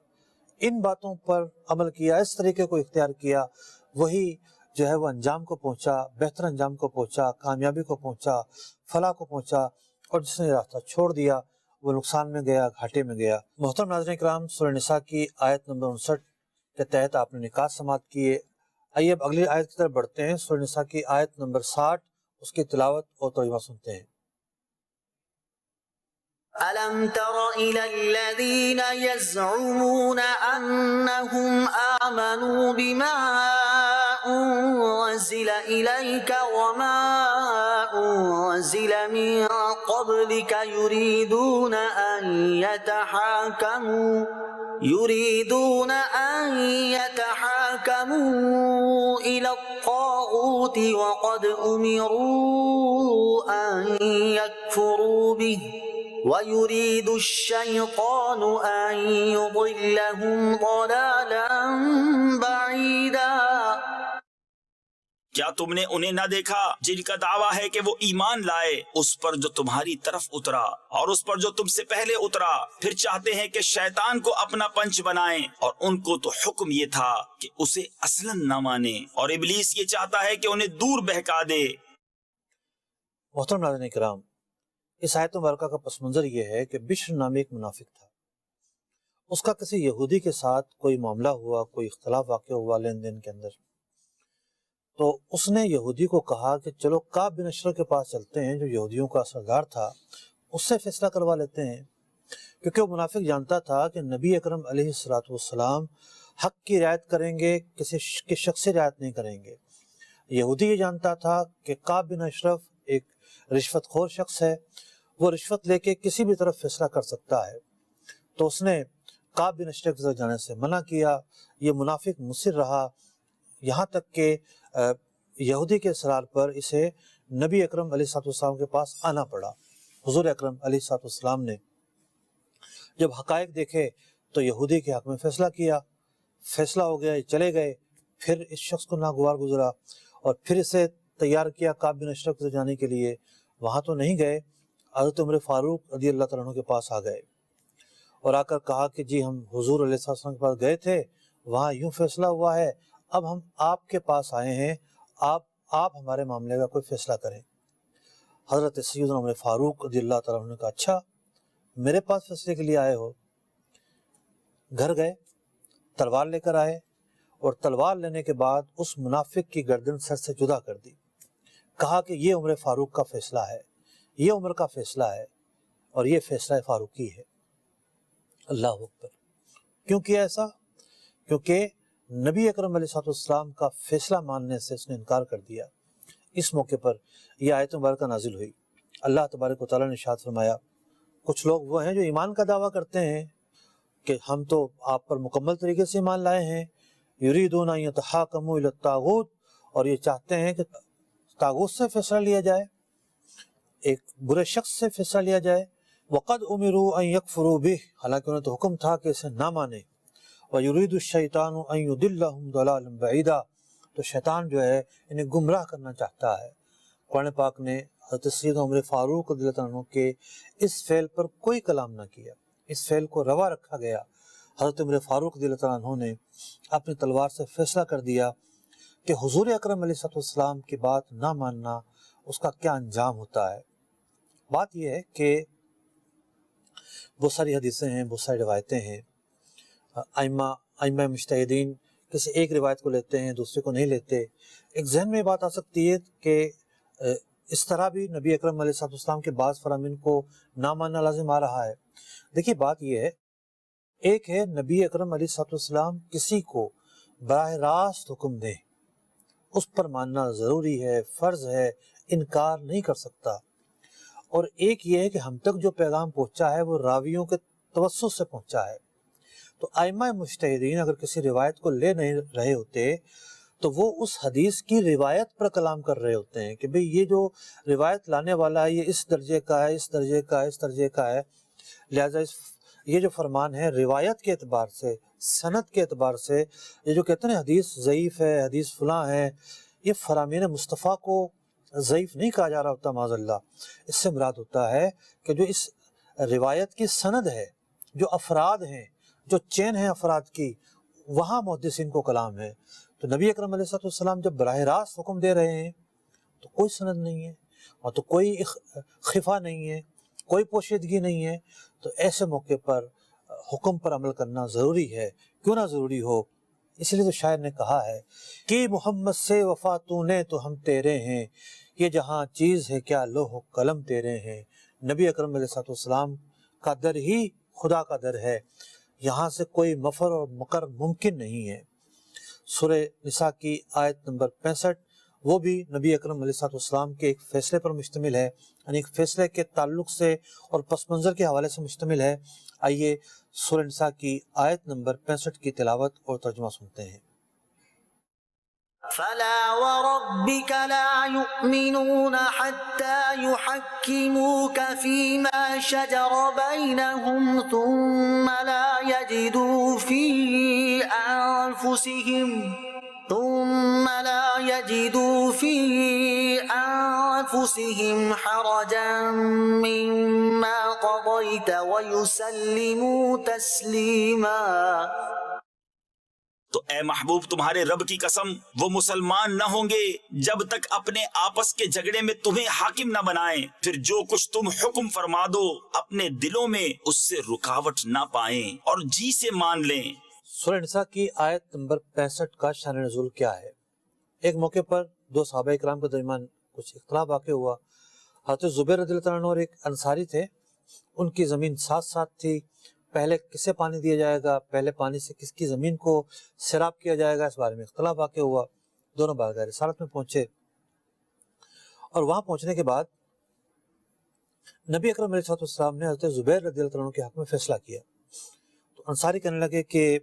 ان باتوں پر عمل کیا، اس طریقے کو اختیار کیا، وہی جو ہے وہ انجام کو پہنچا، بہتر انجام کو پہنچا، کامیابی کو پہنچا، فلاح کو پہنچا، اور جس نے راستہ چھوڑ دیا وہ نقصان میں گیا، گھاٹے میں گیا۔ محترم ناظرین کرام، سورہ نساء کی آیت نمبر 59 کے تحت آپ نے نکات سماعت کیے۔ آئیے اب اگلی آیت کی طرف بڑھتے ہیں، سورہ نساء کی آیت نمبر 60، اس کی تلاوت اور ترجمہ سنتے ہیں۔ أَلَمْ تَرَ إِلَى الَّذِينَ يَزْعُمُونَ أَنَّهُمْ آمَنُوا بِمَا أُنزِلَ إِلَيْكَ وَمَا أُنزِلَ مِن قَبْلِكَ يُرِيدُونَ أَن يَتَحَاكَمُوا إِلَى الطَّاغُوتِ وَقَدْ أُمِرُوا أَن يَكْفُرُوا بِهِ وَيُرِيدُ الشَّيْطَانُ أَن يُضِلَّهُمْ ضَلَالًا بَعِيدًا۔ کیا تم نے انہیں نہ دیکھا جن کا دعویٰ ہے کہ وہ ایمان لائے اس پر جو تمہاری طرف اترا اور اس پر جو تم سے پہلے اترا، پھر چاہتے ہیں کہ شیطان کو اپنا پنچ بنائیں، اور ان کو تو حکم یہ تھا کہ اسے اصلاً نہ مانے، اور ابلیس یہ چاہتا ہے کہ انہیں دور بہکا دے۔ محترم ناظرین کرام، اس آیت مبارکہ کا پس منظر یہ ہے کہ بشر نامی ایک منافق تھا، اس کا کسی یہودی کے ساتھ کوئی معاملہ ہوا، کوئی اختلاف واقع ہوا لین دین کے اندر، تو اس نے یہودی کو کہا کہ چلو کعب بن اشرف کے پاس چلتے ہیں، جو یہودیوں کا سردار تھا، اس سے فیصلہ کروا لیتے ہیں، کیونکہ وہ منافق جانتا تھا کہ نبی اکرم علیہ السلام حق کی رعایت کریں گے، کسی کی شخصی رعایت نہیں کریں گے۔ یہودی یہ جانتا تھا کہ کعب بن اشرف ایک رشوت خور شخص ہے، وہ رشوت لے کے کسی بھی طرف فیصلہ کر سکتا ہے، تو اس نے کعب بن اشرف کی طرف جانے سے منع کیا۔ یہ منافق مصر رہا، یہاں تک کہ یہودی کے اصرار پر اسے نبی اکرم علیہ السلام کے پاس آنا پڑا۔ حضور اکرم علیہ السلام نے جب حقائق دیکھے تو یہودی کے حق میں فیصلہ کیا، فیصلہ ہو گیا، چلے گئے۔ پھر اس شخص کو ناگوار گزرا اور پھر اسے تیار کیا کعب بن اشرف سے جانے کے لیے، وہاں تو نہیں گئے، حضرت عمر فاروق رضی اللہ تعالیٰ عنہ کے پاس آ گئے اور آ کر کہا کہ جی ہم حضور علیہ السلام کے پاس گئے تھے، وہاں یوں فیصلہ ہوا ہے، اب ہم آپ کے پاس آئے ہیں، آپ ہمارے معاملے کا کوئی فیصلہ کریں۔ حضرت سیدنا عمر فاروق رضی اللہ تعالیٰ عنہ نے کہا اچھا میرے پاس فیصلے کے لیے آئے ہو. گھر گئے, تلوار لے کر آئے اور تلوار لینے کے بعد اس منافق کی گردن سر سے جدا کر دی. کہا کہ یہ عمر فاروق کا فیصلہ ہے, یہ عمر کا فیصلہ ہے اور یہ فیصلہ فاروقی ہے. اللہ اکبر. کیوں کیا ایسا؟ کیونکہ نبی اکرم علیہ السلام کا فیصلہ ماننے سے اس نے انکار کر دیا. اس موقع پر یہ آیت مبارکہ نازل ہوئی. اللہ تبارک و تعالیٰ نے ارشاد فرمایا کچھ لوگ وہ ہیں جو ایمان کا دعویٰ کرتے ہیں کہ ہم تو آپ پر مکمل طریقے سے ایمان لائے ہیں, یریدون ان یتحاکموا الی الطاغوت, اور یہ چاہتے ہیں کہ طاغوت سے فیصلہ لیا جائے, ایک برے شخص سے فیصلہ لیا جائے. وقد امروا ان یکفروا بہ, حالانکہ انہیں تو حکم تھا کہ اسے نہ مانیں. ویرید الشیطان ان یضلهم ضلالا بعیدا, تو شیطان جو ہے انہیں گمراہ کرنا چاہتا ہے. قرآن پاک نے حضرت سیدنا عمر فاروق رضی اللہ عنہ کے اس فعل پر کوئی کلام نہ کیا, اس فعل کو روا رکھا گیا. حضرت عمر فاروق رضی اللہ عنہ نے اپنی تلوار سے فیصلہ کر دیا کہ حضور اکرم علیہ السلام کی بات نہ ماننا اس کا کیا انجام ہوتا ہے. بات یہ ہے کہ بہت ساری حدیثیں ہیں, بہت ساری روایتیں ہیں. ائمہ مجتہدین کسی ایک روایت کو لیتے ہیں, دوسرے کو نہیں لیتے. ایک ذہن میں بات آ سکتی ہے کہ اس طرح بھی نبی اکرم علیہ السلام کے بعض فرامین کو نہ ماننا لازم آ رہا ہے. دیکھیے بات یہ ہے, ایک ہے نبی اکرم علیہ السلام کسی کو براہ راست حکم دیں, اس پر ماننا ضروری ہے, فرض ہے, انکار نہیں کر سکتا. اور ایک یہ ہے کہ ہم تک جو پیغام پہنچا ہے وہ راویوں کے توسط سے پہنچا ہے. تو ائمہ مجتہدین اگر کسی روایت کو لے نہیں رہے ہوتے تو وہ اس حدیث کی روایت پر کلام کر رہے ہوتے ہیں کہ بھئی یہ جو روایت لانے والا ہے یہ اس درجے کا ہے, اس درجے کا ہے, اس درجے کا ہے. لہٰذا یہ جو فرمان ہے روایت کے اعتبار سے, سند کے اعتبار سے, یہ جو کہتے ہیں حدیث ضعیف ہے, حدیث فلاں ہے, یہ فرامین مصطفیٰ کو ضعیف نہیں کہا جا رہا ہوتا معاذ اللہ. اس سے مراد ہوتا ہے کہ جو اس روایت کی سند ہے, جو افراد ہیں, جو چین ہے افراد کی, وہاں محدثین کو کلام ہے. تو نبی اکرم علیہ السلام جب براہ راست حکم دے رہے ہیں تو کوئی سند نہیں ہے اور تو کوئی خفا نہیں ہے, کوئی پوشیدگی نہیں ہے. تو ایسے موقع پر حکم پر عمل کرنا ضروری ہے, کیوں نہ ضروری ہو. اس لیے تو شاعر نے کہا ہے کہ محمد سے وفا تو نے تو ہم تیرے ہیں, یہ جہاں چیز ہے کیا لوح و قلم تیرے ہیں. نبی اکرم علیہ السلام کا در ہی خدا کا در ہے, یہاں سے کوئی مفر اور مکر ممکن نہیں ہے. سورہ نساء کی آیت نمبر 65 وہ بھی نبی اکرم علیہ السلام کے ایک فیصلے پر مشتمل ہے, یعنی ایک فیصلے کے تعلق سے اور پس منظر کے حوالے سے مشتمل ہے. آئیے سورہ نساء کی آیت نمبر 65 کی تلاوت اور ترجمہ سنتے ہیں. فلا وربك لا يؤمنون حتى يحكموك فيما شجر بينهم ثم لا يجدوا في أنفسهم حرجا مما قضيت ويسلموا تسليما. تو اے محبوب تمہارے رب کی قسم وہ مسلمان نہ ہوں گے جب تک اپنے آپس کے جھگڑے میں تمہیں حاکم نہ بنائیں, پھر جو کچھ تم حکم فرما دو اپنے دلوں میں اس سے رکاوٹ نہ پائیں اور جی سے مان لیں. سورہ نساء کی آیت نمبر 65 کا شان نزول کیا ہے؟ ایک موقع پر دو صحابہ اکرام کے درمیان کچھ اختلاف واقع ہوا. حضرت زبیر رضی اللہ عنہ اور ایک انصاری تھے, ان کی زمین ساتھ ساتھ تھی. پہلے کسے پانی دیا جائے گا, پہلے پانی سے کس کی زمین کو سیراب کیا جائے گا, اس بارے میں اختلاف واقع ہوا. دونوں بارگاہ رسالت میں پہنچے اور وہاں پہنچنے کے بعد نبی اکرم علیہ السلام نے حضرت زبیر رضی اللہ عنہ کے حق میں فیصلہ کیا. تو انصاری کہنے لگے کہ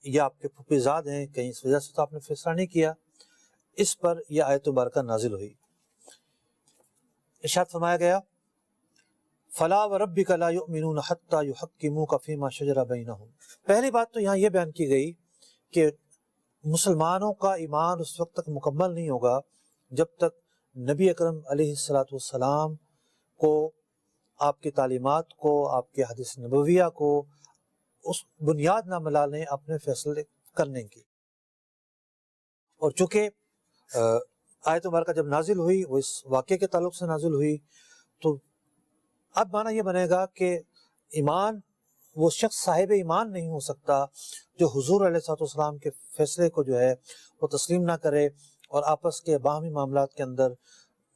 یہ آپ کے پھوپھی زاد ہیں, کہیں اس وجہ سے تو آپ نے فیصلہ نہیں کیا. اس پر یہ آیت مبارکہ نازل ہوئی. ارشاد فرمایا گیا فلا وربک لا یؤمنون حتی یحکموک فیما شجر بینہم. پہلی بات تو یہاں یہ بیان کی گئی کہ مسلمانوں کا ایمان اس وقت تک مکمل نہیں ہوگا جب تک نبی اکرم علیہ السلام کو, آپ کی تعلیمات کو, آپ کی حدیث نبویہ کو اس بنیاد نہ ملا لیں اپنے فیصلے کرنے کی. اور چونکہ آیت مبارکہ جب نازل ہوئی وہ اس واقعے کے تعلق سے نازل ہوئی، تو اب معنی یہ بنے گا کہ ایمان، وہ شخص صاحب ایمان نہیں ہو سکتا جو حضور علیہ السلام کے فیصلے کو جو ہے وہ تسلیم نہ کرے، اور آپس کے باہمی معاملات کے اندر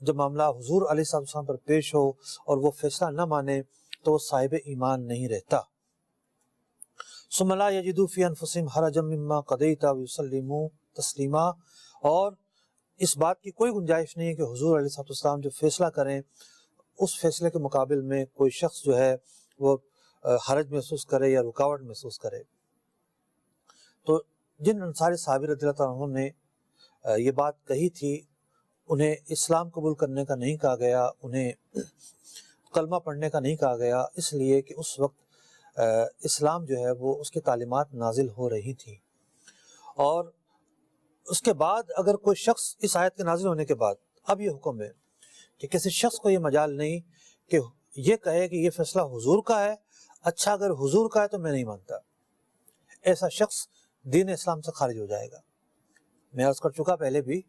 جب معاملہ حضور علیہ السلام پر پیش ہو اور وہ فیصلہ نہ مانے تو وہ صاحب ایمان نہیں رہتا۔ ثم لا یجدوا فی انفسہم حرجا مما قضیت ویسلموا تسلیما، اور اس بات کی کوئی گنجائش نہیں ہے کہ حضور علیہ السلام جو فیصلہ کریں اس فیصلے کے مقابل میں کوئی شخص جو ہے وہ حرج محسوس کرے یا رکاوٹ محسوس کرے۔ تو جن انصاری صحابی رضی اللہ عنہ نے یہ بات کہی تھی، انہیں اسلام قبول کرنے کا نہیں کہا گیا، انہیں کلمہ پڑھنے کا نہیں کہا گیا، اس لیے کہ اس وقت اسلام جو ہے وہ اس کی تعلیمات نازل ہو رہی تھی۔ اور اس کے بعد اگر کوئی شخص اس آیت کے نازل ہونے کے بعد اب یہ حکم ہے کہ کسی شخص کو یہ مجال نہیں کہ یہ کہے کہ یہ فیصلہ حضور کا ہے، اچھا اگر حضور کا ہے تو میں نہیں مانتا، ایسا شخص دین اسلام سے خارج ہو جائے گا۔ میں عرض کر چکا پہلے بھی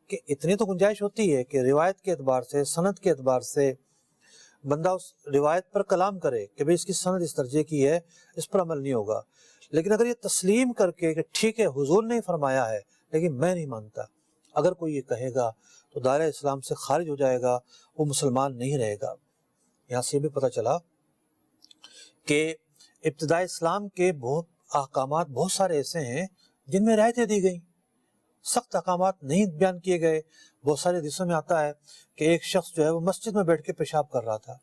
کہ اتنی تو گنجائش ہوتی ہے کہ روایت کے اعتبار سے، سند کے اعتبار سے بندہ اس روایت پر کلام کرے کہ بھئی اس کی سند اس درجے کی ہے، اس پر عمل نہیں ہوگا، لیکن اگر یہ تسلیم کر کے کہ ٹھیک ہے حضور نے فرمایا ہے لیکن میں نہیں مانتا، اگر کوئی یہ کہے گا تو دائرہ اسلام سے خارج ہو جائے گا، وہ مسلمان نہیں رہے گا۔ یہاں سے بھی پتہ چلا کہ ابتدائی اسلام کے بہت احکامات بہت سارے ایسے ہیں جن میں رعایتیں دی گئیں، سخت احکامات نہیں بیان کیے گئے۔ بہت سارے حدیثوں میں آتا ہے کہ ایک شخص جو ہے وہ مسجد میں بیٹھ کے پیشاب کر رہا تھا،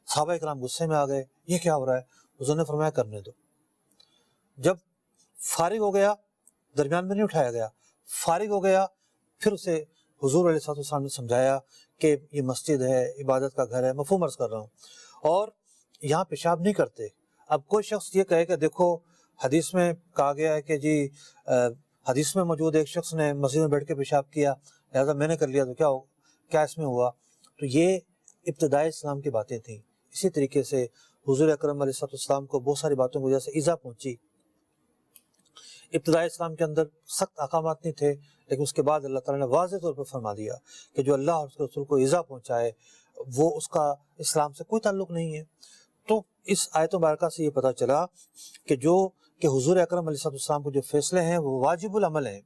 صحابہ کرام غصے میں آ گئے، یہ کیا ہو رہا ہے؟ حضور نے فرمایا کرنے دو۔ جب فارغ ہو گیا، درمیان میں نہیں اٹھایا گیا، فارغ ہو گیا، پھر اسے حضور علیہ السلام نے سمجھایا کہ یہ مسجد ہے، عبادت کا گھر ہے، مفہوم عرض کر رہا ہوں، اور یہاں پیشاب نہیں کرتے۔ اب کوئی شخص یہ کہے کہ دیکھو حدیث میں کہا گیا ہے کہ جی حدیث میں موجود ایک شخص نے مسجد میں بیٹھ کے پیشاب کیا لہذا میں نے کر لیا، تو کیا اس میں ہوا؟ تو یہ ابتدائی اسلام کی باتیں تھیں۔ اسی طریقے سے حضور اکرم علیہ السلام کو بہت ساری باتوں کی وجہ سے ایذا پہنچی۔ ابتدائی اسلام کے اندر سخت احکامات نہیں تھے، لیکن اس کے بعد اللہ تعالیٰ نے واضح طور پر فرما دیا کہ جو اللہ اور اس کے رسول کو ایذا پہنچائے وہ اس کا اسلام سے کوئی تعلق نہیں ہے۔ تو اس آیت مبارکہ سے یہ پتہ چلا کہ حضور اکرم علیہ السلام کو جو فیصلے ہیں وہ واجب العمل ہیں۔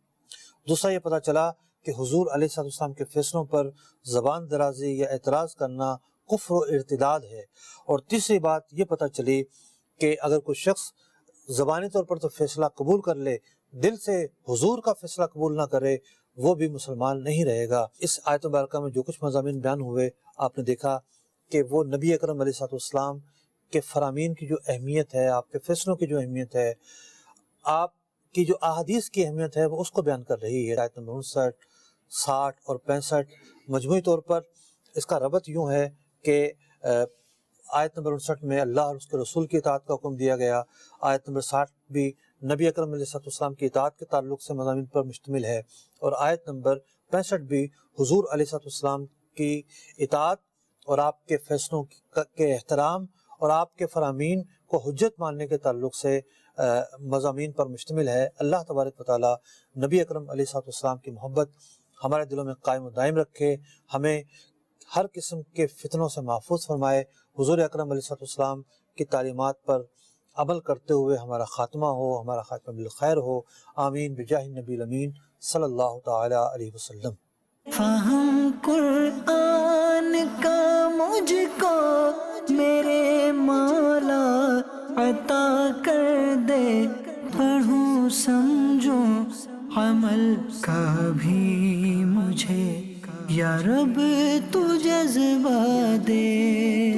دوسرا یہ پتہ چلا کہ حضور علیہ السلام کے فیصلوں پر زبان درازی یا اعتراض کرنا کفر و ارتداد ہے۔ اور تیسری بات یہ پتہ چلی کہ اگر کوئی شخص زبانی طور پر تو فیصلہ قبول کر لے، دل سے حضور کا فیصلہ قبول نہ کرے، وہ بھی مسلمان نہیں رہے گا۔ اس آیت مبارکہ میں جو کچھ مضامین بیان ہوئے آپ نے دیکھا کہ وہ نبی اکرم علیہ السلام کے فرامین کی جو اہمیت ہے، آپ کے فیصلوں کی جو اہمیت ہے، آپ کی جو احادیث کی اہمیت ہے وہ اس کو بیان کر رہی ہے۔ آیت نمبر 59، 60 اور 65 مجموعی طور پر اس کا ربط یوں ہے کہ آیت نمبر 59 میں اللہ اور اس کے رسول کی اطاعت کا حکم دیا گیا، آیت نمبر 60 بھی نبی اکرم علیہ السلام کی اطاعت کے تعلق سے مضامین پر مشتمل ہے، اور آیت نمبر 65 بھی حضور علیہ السلام کی اطاعت اور آپ کے فیصلوں کے احترام اور آپ کے فرامین کو حجت ماننے کے تعلق سے مضامین پر مشتمل ہے۔ اللہ تبارک و تعالی نبی اکرم علیہ السلام کی محبت ہمارے دلوں میں قائم و دائم رکھے، ہمیں ہر قسم کے فتنوں سے محفوظ فرمائے، حضور اکرم علیہ السلام کی تعلیمات پر عمل کرتے ہوئے ہمارا خاتمہ ہو، ہمارا خاتمہ بالخیر ہو، آمین بجاہ النبی الامین صلی اللہ تعالی علیہ وسلم۔ فہم قرآن کا مجھ کو میرے مولا عطا کر دے، پڑھوں سمجھوں عمل کا بھی مجھے یا رب تو جذبہ دے۔